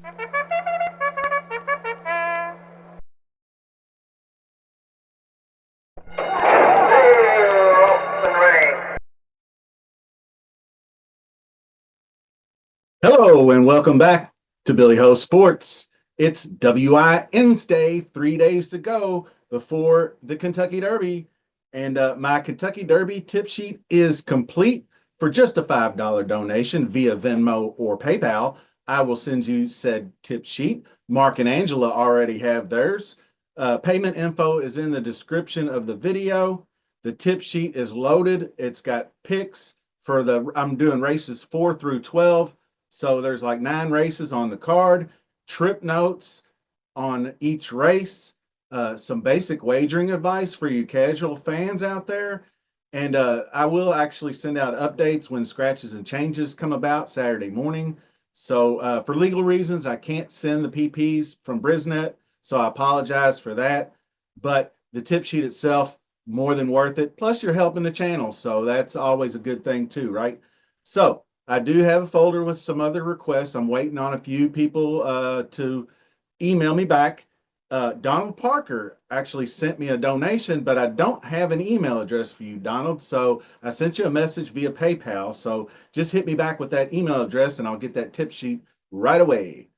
Hello and welcome back to Billy Ho Sports. It's Wednesday, 3 days to go before the Kentucky Derby. And my Kentucky Derby tip sheet is complete. For just a $5 donation via Venmo or PayPal, I will send you said tip sheet. Mark and Angela already have theirs. Payment info is in the description of the video. The tip sheet is loaded. It's got picks for I'm doing races 4 through 12. So there's like 9 races on the card, trip notes on each race, some basic wagering advice for you casual fans out there. And I will actually send out updates when scratches and changes come about Saturday morning. So for legal reasons, I can't send the PPs from Brisnet. So I apologize for that. But the tip sheet itself, more than worth it. Plus, you're helping the channel. So that's always a good thing too, right? So I do have a folder with some other requests. I'm waiting on a few people to email me back. Donald Parker actually sent me a donation, but I don't have an email address for you, Donald. So I sent you a message via PayPal. So just hit me back with that email address and I'll get that tip sheet right away.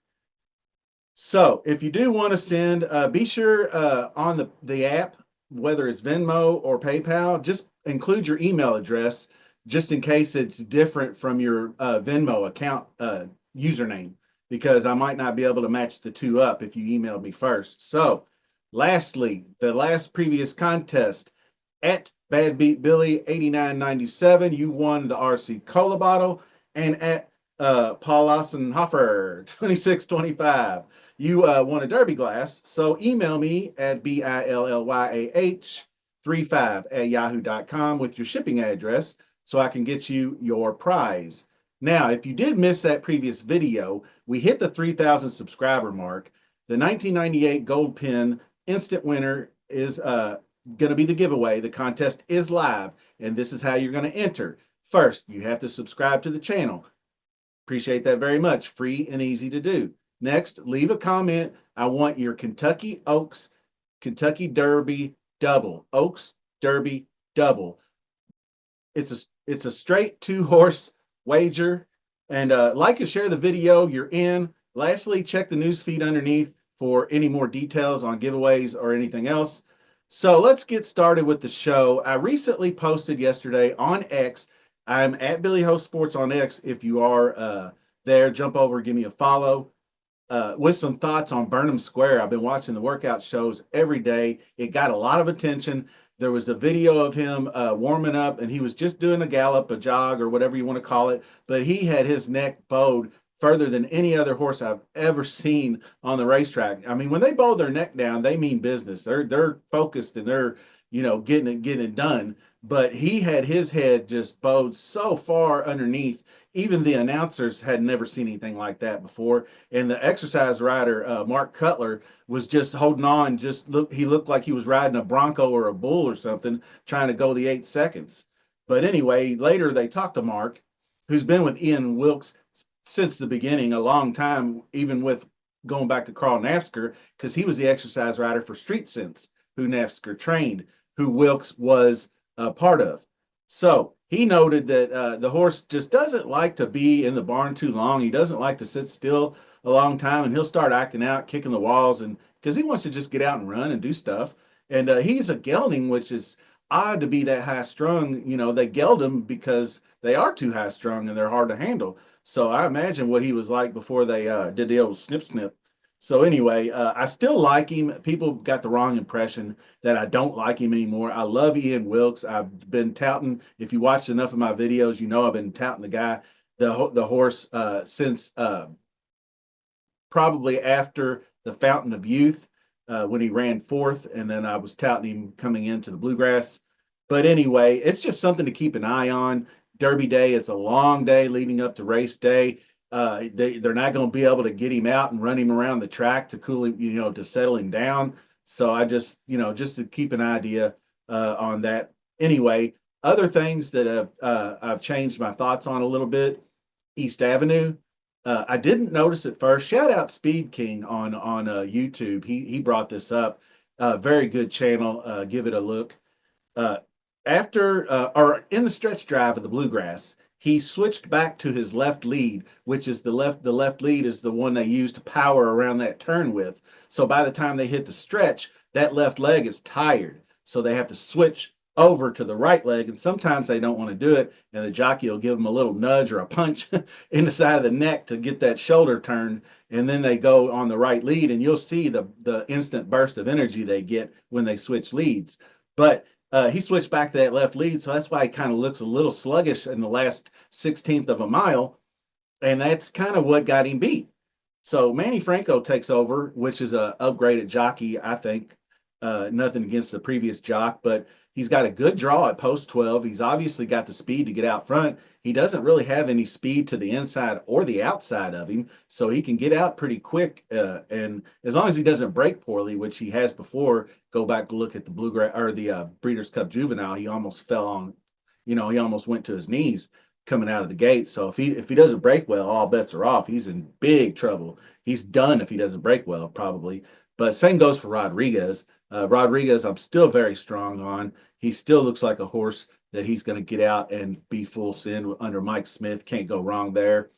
So if you do want to send, be sure on the app, whether it's Venmo or PayPal, just include your email address just in case it's different from your Venmo account username, because I might not be able to match the two up if you emailed me first. So lastly, the last previous contest at Bad Beat Billy 8997, you won the RC Cola bottle, and at Paul Ossenhofer 2625, you won a Derby glass. So email me at BILLYAH35@yahoo.com with your shipping address so I can get you your prize. Now, if you did miss that previous video, we hit the 3,000 subscriber mark. The 1998 gold pin instant winner is going to be the giveaway. The contest is live, and this is how you're going to enter. First, you have to subscribe to the channel. Appreciate that very much. Free and easy to do. Next, leave a comment. I want your Kentucky Oaks, Kentucky Derby double. Oaks Derby double. It's a straight 2-horse wager. And like and share the video. You're in. Lastly, check the news feed underneath for any more details on giveaways or anything else. So let's get started with the show. I recently posted yesterday on X. I'm at Billy Ho Sports on X. If you are there, jump over, give me a follow. With some thoughts on Burnham Square. I've been watching the workout shows every day. It got a lot of attention. There was a video of him warming up, and he was just doing a gallop, a jog, or whatever you want to call it. But he had his neck bowed further than any other horse I've ever seen on the racetrack. I mean, when they bow their neck down, they mean business. They're focused and they're getting it done. But he had his head just bowed so far underneath. Even the announcers had never seen anything like that before. And the exercise rider, Mark Cutler, was just holding on. He looked like he was riding a bronco or a bull or something, trying to go the 8 seconds. But anyway, later they talked to Mark, who's been with Ian Wilkes since the beginning, a long time, even with going back to Carl Nafsker, because he was the exercise rider for Street Sense, who Nafsker trained, who Wilkes was a part of. So he noted that the horse just doesn't like to be in the barn too long. He doesn't like to sit still a long time, and he'll start acting out, kicking the walls, and because he wants to just get out and run and do stuff. And he's a gelding, which is odd to be that high strung. They geld him because they are too high strung and they're hard to handle. So I imagine what he was like before they did the old snip snip. So anyway, I still like him. People got the wrong impression that I don't like him anymore. I love Ian Wilkes. I've been touting. If you watched enough of my videos, I've been touting the guy, the horse since probably after the Fountain of Youth when he ran fourth, and then I was touting him coming into the Bluegrass. But anyway, it's just something to keep an eye on. Derby Day, it's a long day leading up to race day. They're not going to be able to get him out and run him around the track to cool him, to settle him down. So I just to keep an idea on that. Anyway, other things that I've changed my thoughts on a little bit. East Avenue. I didn't notice at first. Shout out Speed King on YouTube. He brought this up. Very good channel. Give it a look. Uh, After or in the stretch drive of the Bluegrass, he switched back to his left lead, which is the left lead is the one they use to power around that turn with. So by the time they hit the stretch, that left leg is tired. So they have to switch over to the right leg, and sometimes they don't want to do it, and the jockey will give them a little nudge or a punch in the side of the neck to get that shoulder turned, and then they go on the right lead, and you'll see the instant burst of energy they get when they switch leads. But he switched back to that left lead, so that's why he kind of looks a little sluggish in the last 16th of a mile, and that's kind of what got him beat. So Manny Franco takes over, which is a upgraded jockey, I think. Nothing against the previous jock, but he's got a good draw at post 12. He's obviously got the speed to get out front. He doesn't really have any speed to the inside or the outside of him, so he can get out pretty quick. And as long as he doesn't break poorly, which he has before, go back to look at the Bluegrass or the Breeders' Cup Juvenile. He almost fell on, he almost went to his knees coming out of the gate. So if he doesn't break well, all bets are off. He's in big trouble. He's done if he doesn't break well, probably. But same goes for Rodriguez. Rodriguez, I'm still very strong on. He still looks like a horse that he's going to get out and be full send under Mike Smith. Can't go wrong there.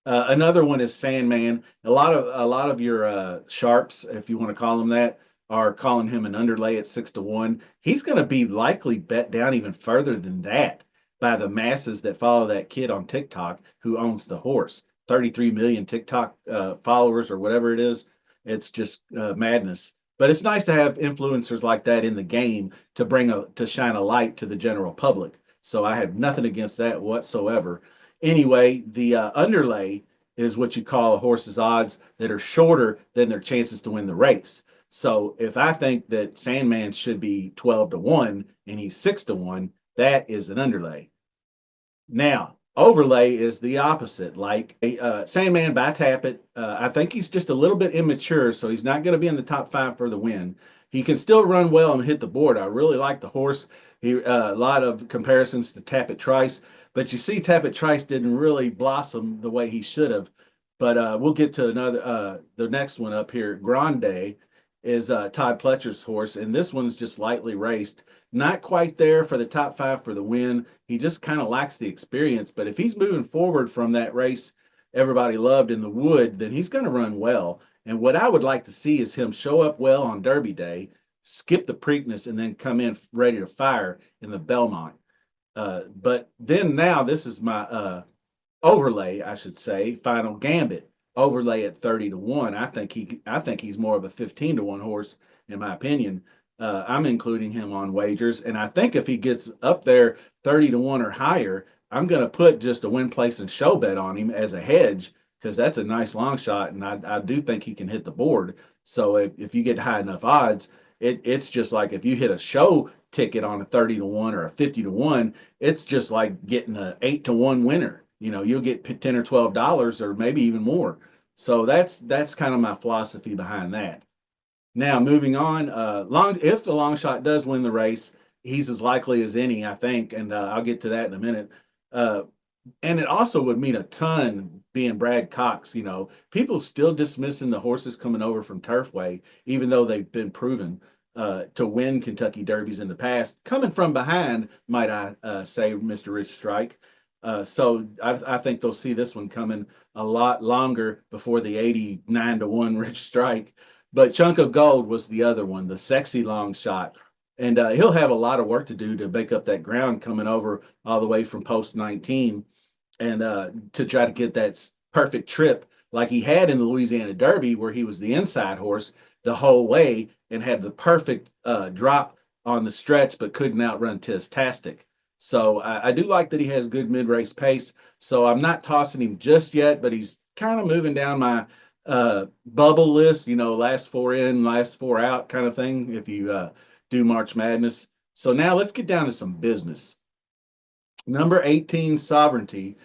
Another one is Sandman. A lot of your sharps, if you want to call them that, are calling him an underlay at 6-1. He's going to be likely bet down even further than that by the masses that follow that kid on TikTok who owns the horse. 33 million TikTok followers or whatever it is. It's just madness. But it's nice to have influencers like that in the game to shine a light to the general public. So I have nothing against that whatsoever. Anyway, the underlay is what you call a horse's odds that are shorter than their chances to win the race. So if I think that Sandman should be 12-1 and he's 6-1, that is an underlay. Now, overlay is the opposite. Like Sandman by Tappet, I think he's just a little bit immature, so he's not going to be in the top 5 for the win. He can still run well and hit the board. I really like the horse. A lot of comparisons to Tappet Trice, but you see, Tappet Trice didn't really blossom the way he should have. But we'll get to the next one up here. Grande is Todd Pletcher's horse, and this one's just lightly raced. Not quite there for the top 5 for the win. He just kind of lacks the experience. But if he's moving forward from that race everybody loved in the Wood, then he's going to run well. And what I would like to see is him show up well on Derby Day, skip the Preakness, and then come in ready to fire in the Belmont. But then now this is my overlay, I should say, Final Gambit overlay at 30-1. I think he's more of a 15-1 horse in my opinion. I'm including him on wagers, and I think if he gets up there 30-1 or higher, I'm going to put just a win, place, and show bet on him as a hedge because that's a nice long shot, and I do think he can hit the board. So if you get high enough odds, it's just like if you hit a show ticket on a 30-1 or a 50-1, it's just like getting an 8-1 winner. You'll get $10 or $12 or maybe even more. So that's kind of my philosophy behind that. Now, moving on, if the long shot does win the race, he's as likely as any, I think, and I'll get to that in a minute. And it also would mean a ton being Brad Cox. People still dismissing the horses coming over from Turfway, even though they've been proven to win Kentucky Derbies in the past. Coming from behind, might I say, Mr. Rich Strike. So I think they'll see this one coming a lot longer before the 89-1 Rich Strike. But Chunk of Gold was the other one, the sexy long shot. And he'll have a lot of work to do to make up that ground coming over all the way from post 19 and to try to get that perfect trip like he had in the Louisiana Derby where he was the inside horse the whole way and had the perfect drop on the stretch but couldn't outrun Tistastic. So I do like that he has good mid-race pace. So I'm not tossing him just yet, but he's kind of moving down my bubble list, last 4 in, last 4 out kind of thing, if you do March Madness. So now let's get down to some business. Number 18, Sovereignty.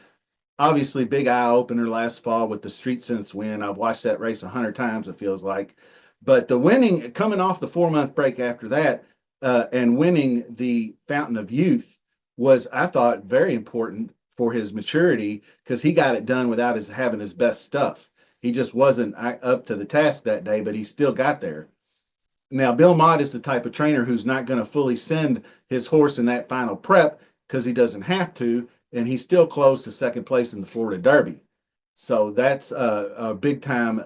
Obviously, big eye opener last fall with the Street Sense win. I've watched that race 100 times, it feels like. But the winning, coming off the 4-month break after that, and winning the Fountain of Youth was, I thought, very important for his maturity because he got it done without his having his best stuff. He just wasn't up to the task that day, but he still got there. Now, Bill Mott is the type of trainer who's not going to fully send his horse in that final prep because he doesn't have to, and he's still close to second place in the Florida Derby. So that's a big time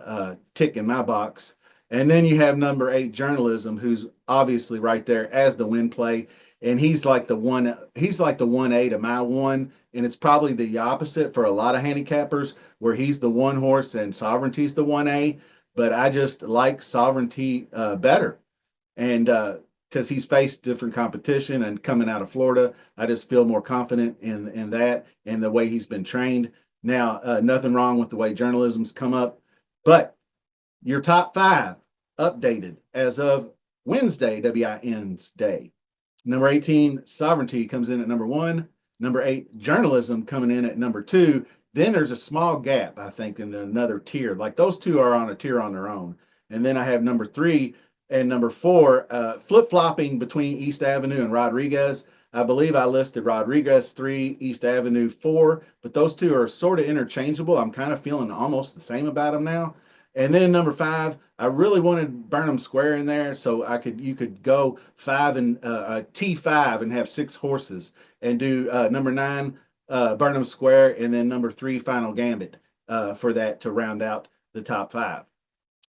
tick in my box. And then you have number 8 journalism, who's obviously right there as the win play, and he's like the one. He's like the 1A to my one, and it's probably the opposite for a lot of handicappers, where he's the one horse and Sovereignty's the 1A. But I just like Sovereignty better, and because he's faced different competition and coming out of Florida, I just feel more confident in that and the way he's been trained. Now, nothing wrong with the way journalism's come up, but your top 5 updated as of Wednesday, WIN's day. Number 18, Sovereignty comes in at number 1. Number 8, Journalism coming in at number 2. Then there's a small gap, I think, in another tier. Like those two are on a tier on their own. And then I have number 3 and number 4, flip-flopping between East Avenue and Rodriguez. I believe I listed Rodriguez 3, East Avenue 4, but those two are sort of interchangeable. I'm kind of feeling almost the same about them now. And then number 5, I really wanted Burnham Square in there, so you could go 5 and T5 and have 6 horses, and do number 9 Burnham Square, and then number 3 Final Gambit for that to round out the top 5.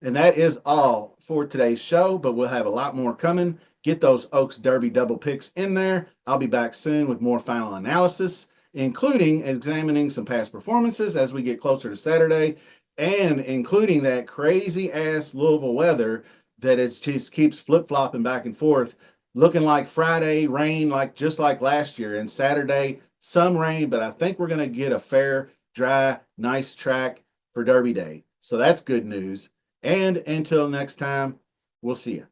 And that is all for today's show, but we'll have a lot more coming. Get those Oaks Derby double picks in there. I'll be back soon with more final analysis, including examining some past performances as we get closer to Saturday, and including that crazy ass Louisville weather that it just keeps flip flopping back and forth, looking like Friday rain, just like last year, and Saturday some rain. But I think we're going to get a fair, dry, nice track for Derby Day. So that's good news. And until next time, we'll see you.